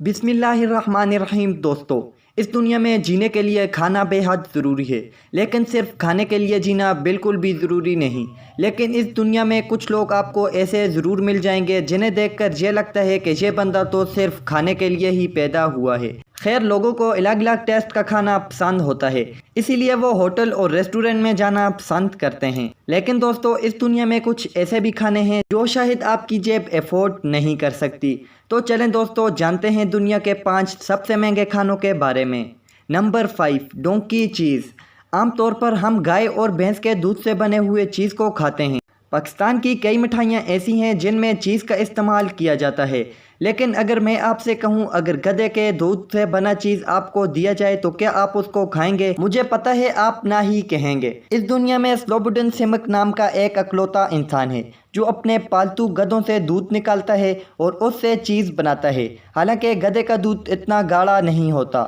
बिस्मिल्लाहिर्रहमानिर्रहीम। दोस्तों, इस दुनिया में जीने के लिए खाना बेहद ज़रूरी है, लेकिन सिर्फ खाने के लिए जीना बिल्कुल भी ज़रूरी नहीं। लेकिन इस दुनिया में कुछ लोग आपको ऐसे ज़रूर मिल जाएंगे जिन्हें देखकर ये लगता है कि ये बंदा तो सिर्फ खाने के लिए ही पैदा हुआ है। खैर, लोगों को अलग अलग टेस्ट का खाना पसंद होता है, इसीलिए वो होटल और रेस्टोरेंट में जाना पसंद करते हैं। लेकिन दोस्तों, इस दुनिया में कुछ ऐसे भी खाने हैं जो शायद आपकी जेब अफोर्ड नहीं कर सकती। तो चलें दोस्तों, जानते हैं दुनिया के 5 सबसे महंगे खानों के बारे में। नंबर 5, डोंकी चीज़। आमतौर पर हम गाय और भैंस के दूध से बने हुए चीज़ को खाते हैं। पाकिस्तान की कई मिठाइयाँ ऐसी हैं जिनमें चीज़ का इस्तेमाल किया जाता है, लेकिन अगर मैं आपसे कहूं, अगर गधे के दूध से बना चीज़ आपको दिया जाए तो क्या आप उसको खाएंगे? मुझे पता है आप ना ही कहेंगे। इस दुनिया में स्लोबोडन सिमक नाम का एक अकलौता इंसान है जो अपने पालतू गधों से दूध निकालता है और उससे चीज़ बनाता है। हालांकि गधे का दूध इतना गाढ़ा नहीं होता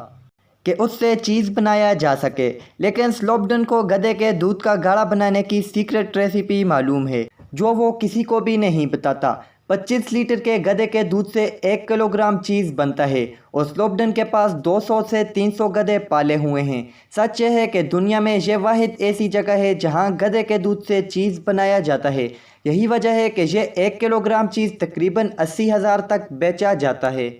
कि उससे चीज़ बनाया जा सके, लेकिन स्लोबोडन को गधे के दूध का गाढ़ा बनाने की सीक्रेट रेसिपी मालूम है जो वो किसी को भी नहीं बताता। 25 लीटर के गधे के दूध से 1 किलोग्राम चीज़ बनता है और स्लोबोडन के पास 200 से 300 गधे पाले हुए हैं। सच यह है कि दुनिया में ये वाहिद ऐसी जगह है जहां गधे के दूध से चीज़ बनाया जाता है। यही वजह है कि ये 1 किलोग्राम चीज़ तकरीबन 80,000 तक बेचा जाता है।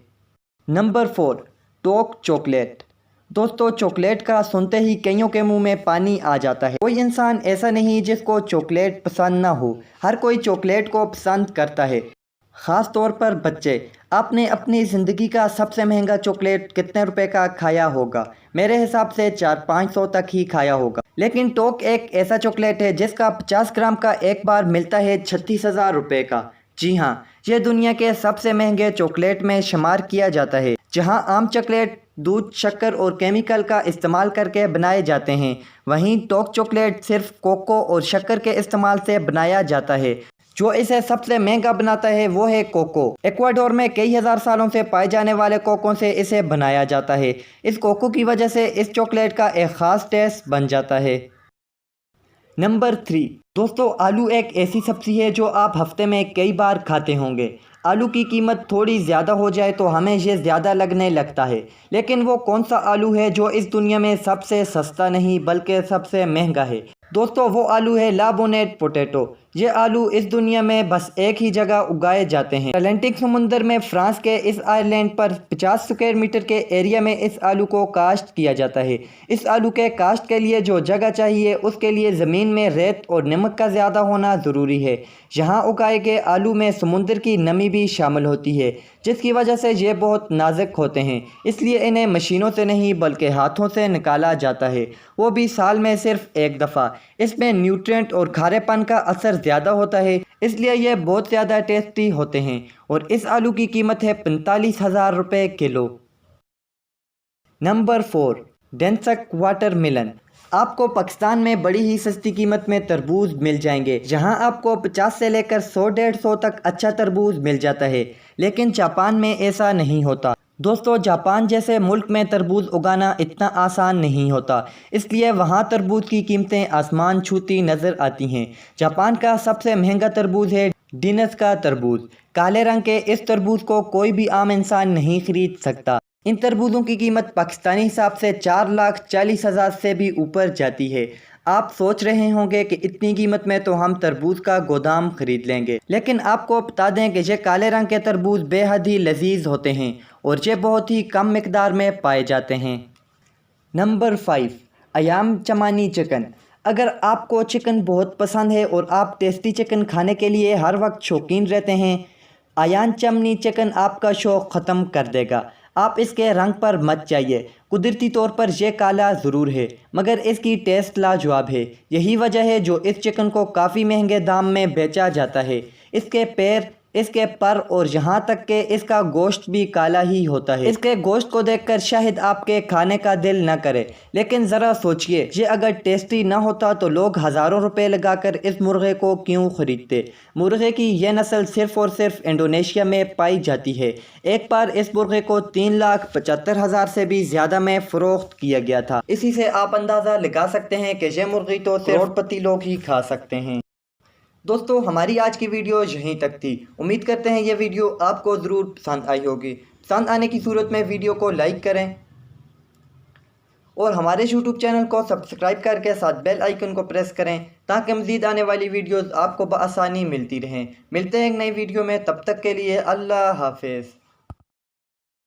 नंबर 4, टोक चॉकलेट। दोस्तों, चॉकलेट का सुनते ही कईयों के मुंह में पानी आ जाता है। कोई इंसान ऐसा नहीं जिसको चॉकलेट पसंद ना हो। हर कोई चॉकलेट को पसंद करता है, ख़ास तौर पर बच्चे। आपने अपनी ज़िंदगी का सबसे महंगा चॉकलेट कितने रुपए का खाया होगा? मेरे हिसाब से 400-500 तक ही खाया होगा। लेकिन टोक एक ऐसा चॉकलेट है जिसका 50 ग्राम का एक बार मिलता है 36,000 रुपये का। जी हाँ, ये दुनिया के सबसे महंगे चॉकलेट में शुमार किया जाता है। जहाँ आम चॉकलेट दूध, शक्कर और केमिकल का इस्तेमाल करके बनाए जाते हैं, वहीं टोक चॉकलेट सिर्फ कोको और शक्कर के इस्तेमाल से बनाया जाता है। जो इसे सबसे महंगा बनाता है वो है कोको। इक्वाडोर में कई हज़ार सालों से पाए जाने वाले कोकों से इसे बनाया जाता है। इस कोको की वजह से इस चॉकलेट का एक ख़ास टेस्ट बन जाता है। नंबर 3, दोस्तों, आलू एक ऐसी सब्ज़ी है जो आप हफ्ते में कई बार खाते होंगे। आलू की कीमत थोड़ी ज़्यादा हो जाए तो हमें ये ज़्यादा लगने लगता है, लेकिन वो कौन सा आलू है जो इस दुनिया में सबसे सस्ता नहीं बल्कि सबसे महंगा है? दोस्तों, वो आलू है लाबोनेट पोटैटो। ये आलू इस दुनिया में बस एक ही जगह उगाए जाते हैं, अटलांटिक समुंदर में फ्रांस के इस आइलैंड पर 50 स्क्वायर मीटर के एरिया में इस आलू को काश्त किया जाता है। इस आलू के काश्त के लिए जो जगह चाहिए उसके लिए ज़मीन में रेत और नमक का ज़्यादा होना ज़रूरी है। यहाँ उगाए गए आलू में समुंदर की नमी भी शामिल होती है, जिसकी वजह से ये बहुत नाजुक होते हैं। इसलिए इन्हें मशीनों से नहीं बल्कि हाथों से निकाला जाता है, वो भी साल में सिर्फ एक दफ़ा। इसमें न्यूट्रिएंट और खारेपन का असर ज़्यादा होता है, इसलिए ये बहुत ज़्यादा टेस्टी होते हैं और इस आलू की कीमत है 45,000 रुपये किलो। Number 4, डेंसक watermelon. आपको पाकिस्तान में बड़ी ही सस्ती कीमत में तरबूज मिल जाएंगे, जहां आपको 50 से लेकर 100-150 तक अच्छा तरबूज मिल जाता है। लेकिन जापान में ऐसा नहीं होता। दोस्तों, जापान जैसे मुल्क में तरबूज उगाना इतना आसान नहीं होता, इसलिए वहाँ तरबूज की कीमतें आसमान छूती नज़र आती हैं। जापान का सबसे महंगा तरबूज है डीनस का तरबूज। काले रंग के इस तरबूज को कोई भी आम इंसान नहीं खरीद सकता। इन तरबूजों की कीमत पाकिस्तानी हिसाब से 4,40,000 से भी ऊपर जाती है। आप सोच रहे होंगे कि इतनी कीमत में तो हम तरबूज का गोदाम खरीद लेंगे, लेकिन आपको बता दें कि ये काले रंग के तरबूज बेहद ही लजीज होते हैं और ये बहुत ही कम मिकदार में पाए जाते हैं। Number 5, Ayam Cemani chicken. अगर आपको चिकन बहुत पसंद है और आप टेस्टी चिकन खाने के लिए हर वक्त शौकीन रहते हैं, अयाम चमनी चिकन आपका शौक़ ख़त्म कर देगा। आप इसके रंग पर मत जाइए। कुदरती तौर पर यह काला ज़रूर है, मगर इसकी टेस्ट लाजवाब है। यही वजह है जो इस चिकन को काफ़ी महंगे दाम में बेचा जाता है। इसके पैर, इसके पर और यहाँ तक कि इसका गोश्त भी काला ही होता है। इसके गोश्त को देखकर शायद आपके खाने का दिल न करे, लेकिन ज़रा सोचिए, ये अगर टेस्टी ना होता तो लोग हज़ारों रुपए लगाकर इस मुर्गे को क्यों ख़रीदते? मुर्गे की यह नस्ल सिर्फ़ और सिर्फ इंडोनेशिया में पाई जाती है। एक बार इस मुर्गे को 3,75,000 से भी ज़्यादा में फ़रोख्त किया गया था। इसी से आप अंदाज़ा लगा सकते हैं कि यह मुर्गी तो सिर्फ करोड़पति लोग ही खा सकते हैं। दोस्तों, हमारी आज की वीडियो यहीं तक थी। उम्मीद करते हैं ये वीडियो आपको ज़रूर पसंद आई होगी। पसंद आने की सूरत में वीडियो को लाइक करें और हमारे यूट्यूब चैनल को सब्सक्राइब करके साथ बेल आइकन को प्रेस करें ताकि मज़ीद आने वाली वीडियोज़ आपको बआसानी मिलती रहें। मिलते हैं एक नई वीडियो में, तब तक के लिए अल्लाह हाफिज़।